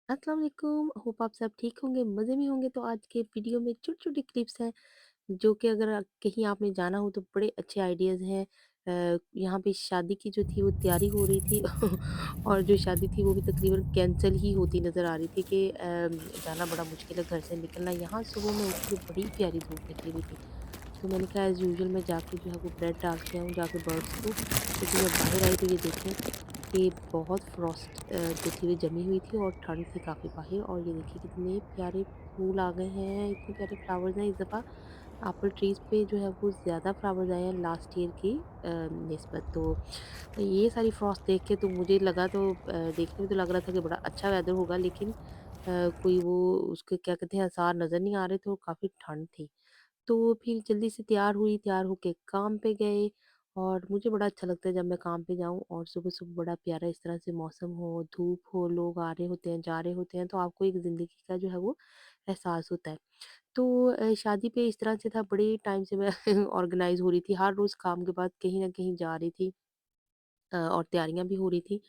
अस्सलाम वालेकुम, होप आप सब ठीक होंगे, मज़े में होंगे। तो आज के वीडियो में छोटी-छोटी क्लिप्स हैं, जो कि अगर कहीं आपने जाना हो तो बड़े अच्छे आइडियाज़ हैं। यहाँ पे शादी की जो थी वो तैयारी हो रही थी और जो शादी थी वो भी तकरीबन कैंसल ही होती नज़र आ रही थी कि जाना बड़ा मुश्किल है, घर से निकलना। यहाँ सुबह मैं उठी तो बड़ी प्यारी धूप निकली हुई थी। तो मैंने कहा एज़ यूजुअल मैं जाके जो है वो ब्रेड डाल के आऊँ जाके बर्ड्स को। तो जब मैं बाहर आई तो ये देखें कि बहुत फ्रॉस्ट जो थी वो जमी हुई थी और ठंड थी काफ़ी बाहर। और ये देखिए कितने प्यारे फूल आ गए हैं, इतने प्यारे फ्लावर्स हैं इस दफ़ा। एप्पल ट्रीज़ पे जो है वो ज़्यादा फ्लावर्स आए हैं लास्ट ईयर की निस्बत। तो ये सारी फ्रॉस्ट देख के तो मुझे लगा तो देखने में तो लग रहा था कि बड़ा अच्छा वेदर होगा, लेकिन कोई वो उसके क्या कहते हैं आसार नज़र नहीं आ रहे थे और काफ़ी ठंड थी। तो फिर जल्दी से तैयार हुई, तैयार होके काम पे गए। और मुझे बड़ा अच्छा लगता है जब मैं काम पे जाऊँ और सुबह-सुबह बड़ा प्यारा इस तरह से मौसम हो, धूप हो, लोग आ रहे होते हैं, जा रहे होते हैं, तो आपको एक ज़िंदगी का जो है वो एहसास होता है। तो शादी पे इस तरह से था, बड़े टाइम से मैं ऑर्गेनाइज़ हो रही थी, हर रोज़ काम के बाद कहीं न कहीं जा रही थी। और तैयारियाँ भी हो रही थी।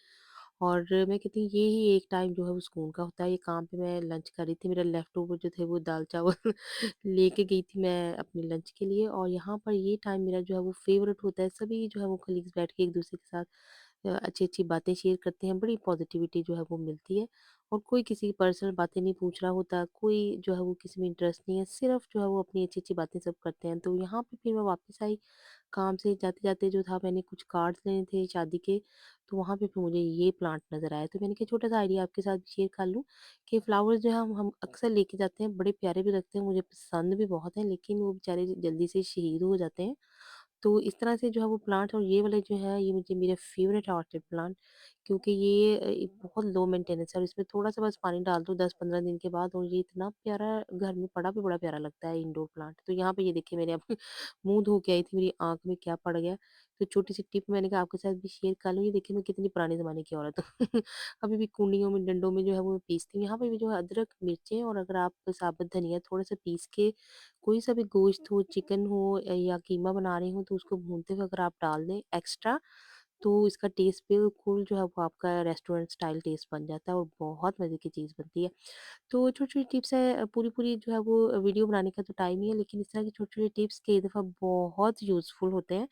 और मैं कहती हूँ ये ही एक टाइम जो है वो सुकून का होता है। ये काम पे मैं लंच कर रही थी, मेरा लेफ्ट ओवर जो थे वो दाल-चावल लेके गई थी मैं अपने लंच के लिए। और यहाँ पर ये टाइम मेरा जो है वो फ़ेवरेट होता है। सभी जो है वो कलीग्स बैठ के एक-दूसरे के साथ अच्छी-अच्छी बातें शेयर करते हैं, बड़ी पॉज़िटिविटी जो है वो मिलती है। और कोई किसी की पर्सनल बातें नहीं पूछ रहा होता, कोई जो है वो किसी में इंटरेस्ट नहीं है, सिर्फ़ जो है वो अपनी अच्छी-अच्छी बातें सब करते हैं। तो यहाँ पे फिर मैं वापस आई काम से। जाते-जाते जो था मैंने कुछ कार्ड्स लेने थे शादी के, तो वहाँ पे फिर मुझे ये प्लांट नज़र आया। तो मैंने कहा छोटा-सा आइडिया आपके साथ शेयर कर लूँ कि फ्लावर्स जो है हम अक्सर लेके जाते हैं, बड़े प्यारे भी लगते हैं, मुझे पसंद भी बहुत हैं, लेकिन वो बेचारे जल्दी से शहीद हो जाते हैं। तो इस तरह से जो है वो प्लांट, और ये वाले जो है ये मुझे मेरे फेवरेट है ऑर्चिड प्लांट, क्योंकि ये एक बहुत लो मेंटेनेंस है और इसमें थोड़ा-सा बस पानी डाल दो 10-15 दिन के बाद, और ये इतना प्यारा घर में पड़ा भी बड़ा प्यारा लगता है इंडोर प्लांट। तो यहाँ पे ये देखिए मैंने अब मुँह धो के आई थी, मेरी आँख में क्या पड़ गया। तो छोटी-सी टिप मैंने कहा आपके साथ भी शेयर कर लूँ। ये देखिए मैं कितनी पुराने ज़माने की औरत हूँ। अभी भी कुंडियों में, डंडों में जो है वो मैं पीसती हूँ। यहाँ पे भी जो है अदरक, मिर्चें, और अगर आप साबुत धनिया थोड़ा-सा पीस के कोई सा भी गोश्त हो, चिकन हो या कीमा बना रही हूँ, तो उसको भूनते हुए अगर आप डाल दें एक्स्ट्रा, तो इसका टेस्ट बिल्कुल जो है वो आपका रेस्टोरेंट स्टाइल टेस्ट बन जाता है और बहुत मज़े की चीज़ बनती है। तो छोटी-छोटी टिप्स है, पूरी-पूरी जो है वो वीडियो बनाने का तो टाइम नहीं है, लेकिन इस तरह की छोटी-छोटी टिप्स कई दफ़ा बहुत यूज़फुल होते हैं।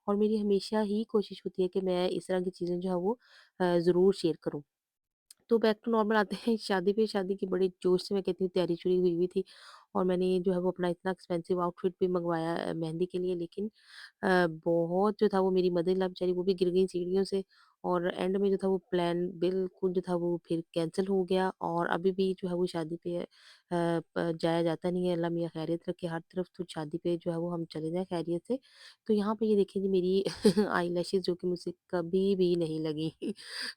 और मेरी हमेशा ही कोशिश होती है कि मैं इस तरह की चीज़ें जो है वो ज़रूर शेयर करूँ। तो बैक टू नॉर्मल आते हैं शादी पे। शादी की बड़े जोश से मैं कहती हूँ तैयारी शुरू हुई हुई थी, और मैंने जो है वो अपना इतना एक्सपेंसिव आउटफिट भी मंगवाया मेहंदी के लिए, लेकिन बहुत जो था वो मेरी मदर इन लॉ बेचारी वो भी गिर गई सीढ़ियों से। और एंड में जो था वो प्लान बिल्कुल जो था वो फिर कैंसल हो गया, और अभी भी जो है वो शादी पे जाया जाता नहीं है। अल्लाह मियाँ खैरियत रखे हर तरफ, तो शादी पे जो है वो हम चले जाएं खैरियत से। तो यहाँ पे ये देखिए जी मेरी आई लैशेज जो कि मुझसे कभी भी नहीं लगी।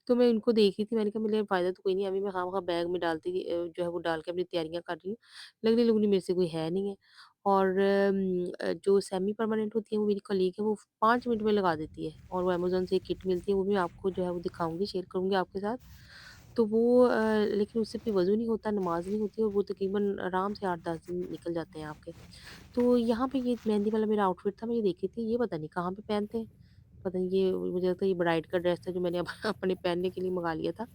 तो मैं उनको देख रही थी, मैंने कहा मेरे फ़ायदा तो कोई नहीं है, अभी मैं खामखा बैग में डालती जो है वो डाल के अपनी तैयारियाँ कर रही हूँ। लगनी-लुगनी मेरे से कोई है नहीं है। और जो सेमी परमानेंट होती है वो मेरी कलीग है, वो 5 मिनट में लगा देती है, और वो अमेज़न से एक किट मिलती है, वो भी मैं आपको जो है वो दिखाऊँगी, शेयर करूँगी आपके साथ। तो वो लेकिन उससे फिर वज़ू नहीं होता, नमाज़ नहीं होती, और वो तकरीबन आराम से 8-10 दिन निकल जाते हैं आपके। तो यहाँ पे ये मेहंदी वाला मेरा आउटफिट था, मैं ये देख रही थी, ये पता नहीं कहाँ पे पहनते हैं। पता नहीं, ये मुझे लगता है ये ब्राइड का ड्रेस था जो मैंने अपने पहनने के लिए मँगा लिया था।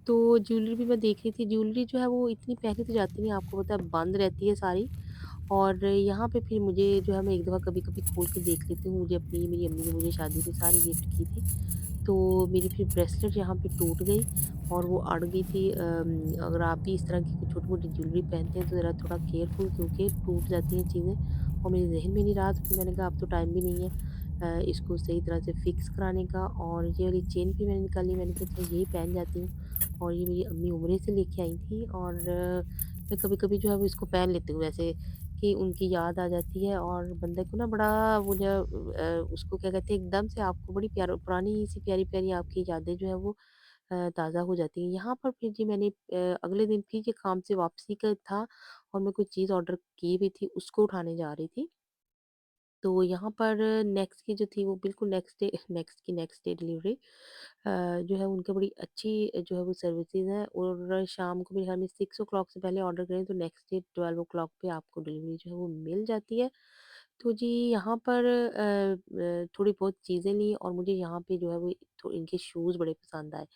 तो ज्वेलरी भी मैं देख रही थी, ज्वेलरी जो है वो इतनी पहनी तो जाती नहीं है, आपको पता है बंद रहती है सारी। और यहाँ पे फिर मुझे जो है मैं एक दफ़ा कभी-कभी खोल के देख लेती हूँ, मुझे अपनी मेरी अम्मी ने मुझे शादी पे सारी गिफ्ट की थी। तो मेरी फिर ब्रेसलेट यहाँ पे टूट गई और वो अड़ गई थी। अगर आप भी इस तरह की कुछ छोटी-मोटी ज्वेलरी पहनते हैं तो ज़रा थोड़ा केयरफुल, क्योंकि टूट जाती हैं चीज़ें। और मेरे ज़हन में नहीं रहा, तो फिर मैंने कहा अब तो टाइम भी नहीं है इसको सही तरह से फिक्स कराने का। और ये वाली चेन भी मैंने निकाली, मैंने कहा चलो यही पहन जाती हूँ। और ये मेरी अम्मी उम्रे से लेके आई थी, और मैं कभी-कभी जो है वो इसको पहन लेती हूँ वैसे, कि उनकी याद आ जाती है, और बंदे को ना बड़ा वो जो उसको क्या कहते हैं, एकदम से आपको बड़ी पुरानी सी प्यारी-प्यारी आपकी यादें जो है वो ताज़ा हो जाती हैं। यहाँ पर फिर जी मैंने अगले दिन फिर ये काम से वापसी का था, और मैं कोई चीज़ ऑर्डर की भी थी, उसको उठाने जा रही थी। तो यहाँ पर नेक्स्ट की जो थी वो बिल्कुल next day next day delivery जो है उनकी बड़ी अच्छी जो है वो सर्विसेज है। और शाम को मेरे ख्याल में 6 से पहले ऑर्डर करें तो नेक्स्ट डे 12 पे आपको डिलीवरी जो है वो मिल जाती है। तो जी यहाँ पर थोड़ी बहुत चीज़ें ली, और मुझे यहाँ पे जो है वो इनके शूज़ बड़े पसंद आए।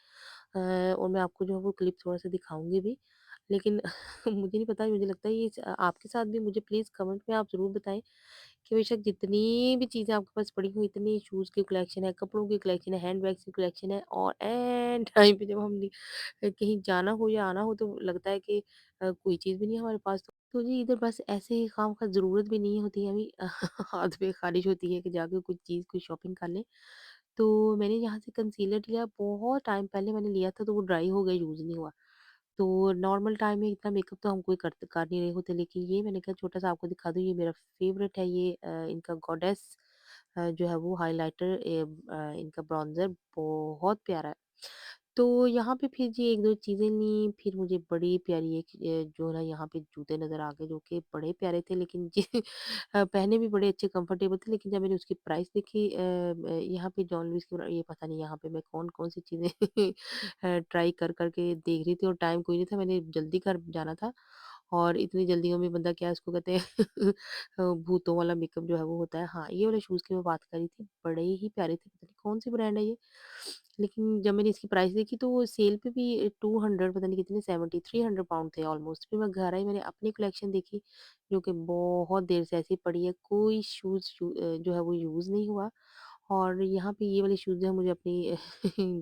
और मैं आपको जो है वो क्लिप थोड़ा-सा दिखाऊँगी भी। लेकिन मुझे नहीं पता, मुझे लगता है ये आपके साथ भी, मुझे प्लीज़ कमेंट में आप ज़रूर बताएँ कि बेशक जितनी भी चीज़ें आपके पास पड़ी हो, इतनी शूज़ की कलेक्शन है, कपड़ों की कलेक्शन है, हैंडबैग्स की कलेक्शन है, और एन टाइम पे जब कहीं जाना हो या आना हो तो लगता है कि कोई चीज़ भी नहीं है हमारे पास। तो जी इधर बस ऐसे ही खामख़ा ज़रूरत भी नहीं होती है अभी हाथ में ख़ारिश होती है कि जाके कुछ चीज़ कोई शॉपिंग कर लें। तो मैंने यहाँ से कंसीलर लिया, बहुत टाइम पहले मैंने लिया था, तो वो ड्राई हो गया, यूज़ नहीं हुआ। तो नॉर्मल टाइम में इतना मेकअप तो हम कोई कर नहीं रहे होते, लेकिन ये मैंने कहा छोटा-सा आपको दिखा दूँ, ये मेरा फ़ेवरेट है, ये इनका गॉडेस जो है वो हाइलाइटर, इनका ब्रॉन्ज़र बहुत प्यारा है। तो यहाँ पे फिर जी 1-2 चीज़ें ली, फिर मुझे बड़ी प्यारी एक जो है ना यहाँ पे जूते नज़र आ गए, जो कि बड़े प्यारे थे, लेकिन जी पहने भी बड़े अच्छे कंफर्टेबल थे, लेकिन जब मैंने उसकी प्राइस देखी, यहाँ पे जॉन लुइस की, ये पता नहीं यहाँ पे मैं कौन-कौन सी चीज़ें ट्राई कर के देख रही थी, और टाइम कोई नहीं था, मैंने जल्दी घर जाना था, और इतनी जल्दियों में बंदा क्या इसको कहते हैं भूतों वाला मेकअप जो है वो होता है। हाँ, ये वाले शूज़ की मैं बात कर रही थी, बड़े ही प्यारे थे, पता नहीं कौन-सी ब्रांड है ये। लेकिन जब मैंने इसकी प्राइस देखी तो वो सेल पे भी 200 पता नहीं कितने, 70 300 पाउंड थे ऑलमोस्ट। फिर मैं घर आई, मैंने अपनी कलेक्शन देखी, जो कि बहुत देर से ऐसे ही पड़ी है, कोई जो है वो यूज़ नहीं हुआ। और यहाँ पे ये वाले शूज़ जो है मुझे अपनी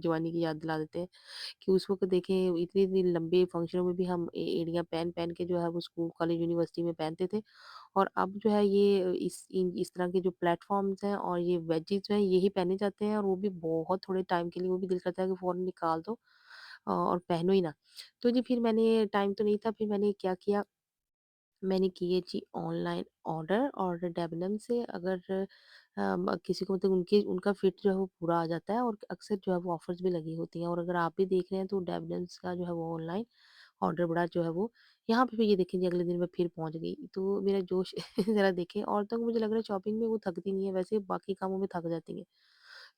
जवानी की याद दिला देते हैं, कि उस वक़्त देखें इतनी-इतनी लंबे फंक्शनों में भी हम एड़ियाँ पहन-पहन के जो है वो स्कूल, कॉलेज, यूनिवर्सिटी में पहनते थे। और अब जो है ये इस तरह के जो प्लेटफ़ॉर्म्स हैं और ये वेजीज़ जो हैं, यही पहने जाते हैं, और वो भी बहुत थोड़े टाइम के लिए, वो भी दिल करता है कि फ़ौरन निकाल दो और पहनो ही ना। तो जी फिर मैंने, टाइम तो नहीं था, फिर मैंने क्या किया, मैंने किए जी ऑनलाइन ऑर्डर, और डेbenham से अगर किसी को मतलब उनका फिट जो है वो पूरा आ जाता है, और अक्सर जो है वो ऑफ़र्स भी लगी होती हैं, और अगर आप भी देख रहे हैं तो डेbenhams का जो है वो ऑनलाइन ऑर्डर बड़ा जो है वो, यहाँ पे भी ये देखें जी अगले दिन मैं फिर पहुँच गई। तो मेरा जोश ज़रा देखें, औरतों को मुझे लग रहा है शॉपिंग में वो थकती नहीं है, वैसे बाकी कामों में थक जाती हैं।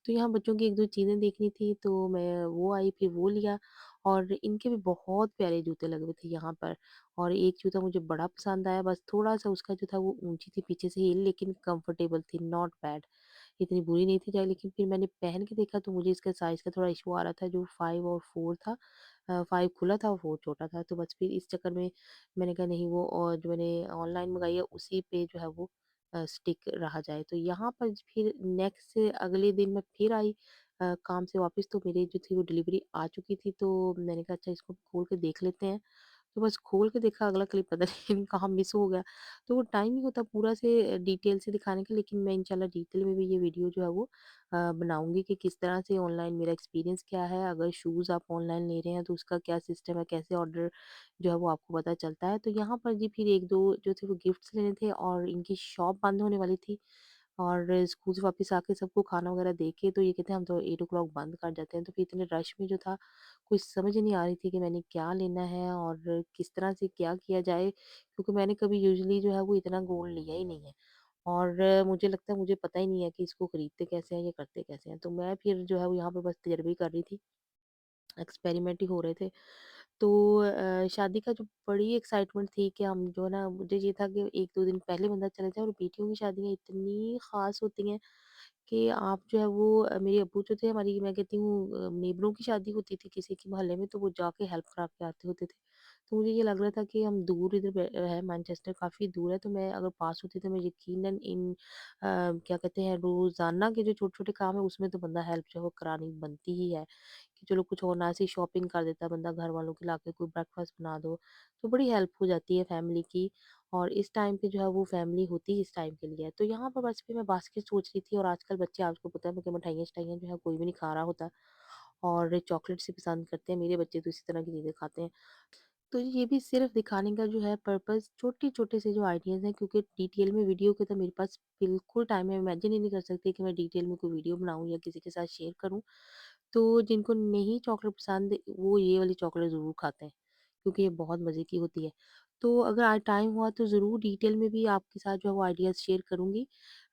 तो यहाँ बच्चों की 1-2 चीज़ें देखनी थी, तो मैं वो आई, फिर वो लिया, और इनके भी बहुत प्यारे जूते लगे हुए थे यहाँ पर। और एक जूता मुझे बड़ा पसंद आया, बस थोड़ा-सा उसका जो था वो ऊँची थी पीछे से हील, लेकिन कंफर्टेबल थी, नॉट बैड। इतनी बुरी नहीं थी चाहे, लेकिन फिर मैंने पहन के देखा तो मुझे इसका साइज़ का थोड़ा इश्यू आ रहा था, जो 5 और 4 था। 5 खुला था और 4 छोटा था, तो बस फिर इस चक्कर में मैंने कहा नहीं, वो और जो मैंने ऑनलाइन मंगाई है उसी पे जो है वो स्टिक रहा जाए। तो यहाँ पर फिर नेक्स्ट अगले दिन मैं फिर आई काम से वापस, तो मेरी जो थी वो डिलीवरी आ चुकी थी, तो मैंने कहा अच्छा इसको खोल के देख लेते हैं। तो बस खोल के देखा, अगला क्लिप पता नहीं कहाँ मिस हो गया। तो वो टाइम नहीं होता पूरा से डिटेल से दिखाने का, लेकिन मैं इंशाल्लाह डिटेल में भी ये वीडियो जो है वो बनाऊँगी कि किस तरह से ऑनलाइन मेरा एक्सपीरियंस क्या है। अगर शूज़ आप ऑनलाइन ले रहे हैं तो उसका क्या सिस्टम है, कैसे ऑर्डर जो है वो आपको पता चलता है। तो यहाँ पर जी फिर 1-2 जो थे वो गिफ्ट्स लेने थे, और इनकी शॉप बंद होने वाली थी, और स्कूल से वापस आके सबको खाना वगैरह दे के, तो ये कहते हैं हम तो 8 ओ क्लॉक बंद कर जाते हैं। तो फिर इतने रश में जो था, कुछ समझ ही नहीं आ रही थी कि मैंने क्या लेना है और किस तरह से क्या किया जाए, क्योंकि मैंने कभी यूजुअली जो है वो इतना गोल्ड लिया ही नहीं है, और मुझे लगता है मुझे पता ही नहीं है कि इसको खरीदते कैसे हैं या करते कैसे हैं। तो मैं फिर जो है वो यहाँ पे बस तजर्बे ही कर रही थी, एक्सपेरिमेंट ही हो रहे थे। तो शादी का जो बड़ी एक्साइटमेंट थी कि हम जो है ना, मुझे ये था कि 1-2 दिन पहले बंदा चले जाए, और बेटियों की शादियाँ इतनी ख़ास होती हैं कि आप जो है वो मेरे अब्बू जो थे, हमारी मैं कहती हूँ नेबरों की शादी होती थी किसी के मोहल्ले में, तो वो जाके हेल्प करा के आते होते थे। तो मुझे ये लग रहा था कि हम दूर इधर है, मैनचेस्टर काफ़ी दूर है, तो मैं अगर पास होती तो मैं यकीनन क्या कहते हैं, रोज़ाना के जो छोटे-छोटे काम है उसमें तो बंदा हेल्प जो है वो करानी बनती ही है। कि चलो कुछ और ना, ऐसे शॉपिंग कर देता है बंदा, घर वालों के लाके कोई ब्रेकफास्ट बना दो, तो बड़ी हेल्प हो जाती है फैमिली की। और इस टाइम पे जो है वो फैमिली होती ही इस टाइम के लिए है। तो यहाँ पर बस फिर मैं बास्केट सोच रही थी, और आजकल बच्चे, आपको पता है कि मिठाइयाँ-शिठाइयाँ जो है कोई भी नहीं खा रहा होता, और चॉकलेट्स ही पसंद करते हैं। मेरे बच्चे तो इसी तरह की चीज़ें खाते हैं। तो ये भी सिर्फ़ दिखाने का जो है पर्पज़, छोटे-छोटे से जो आइडियाज़ हैं, क्योंकि डिटेल में वीडियो के तो मेरे पास बिल्कुल टाइम है, इमेजिन ही नहीं कर सकती कि मैं डिटेल में कोई वीडियो बनाऊँ या किसी के साथ शेयर करूँ। तो जिनको नहीं चॉकलेट पसंद, वो ये वाली चॉकलेट ज़रूर खाते हैं, क्योंकि ये बहुत मज़े की होती है। तो अगर आज टाइम हुआ तो ज़रूर डिटेल में भी आपके साथ जो है वो आइडियाज़ शेयर करूँगी।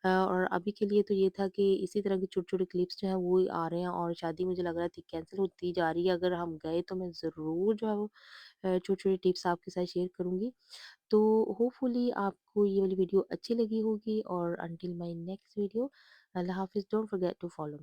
और अभी के लिए तो ये था कि इसी तरह के छोटे-छोटे क्लिप्स जो हैं वो आ रहे हैं, और शादी मुझे लग रहा थी कैंसल होती जा रही है। अगर हम गए तो मैं ज़रूर जो है वो छोटे-छोटे टिप्स आपके साथ शेयर करूँगी। तो होपफुली आपको ये वाली वीडियो अच्छी लगी होगी, और अंटिल माय नेक्स्ट वीडियो, अल्लाह हाफ़िज़, don't forget to follow me.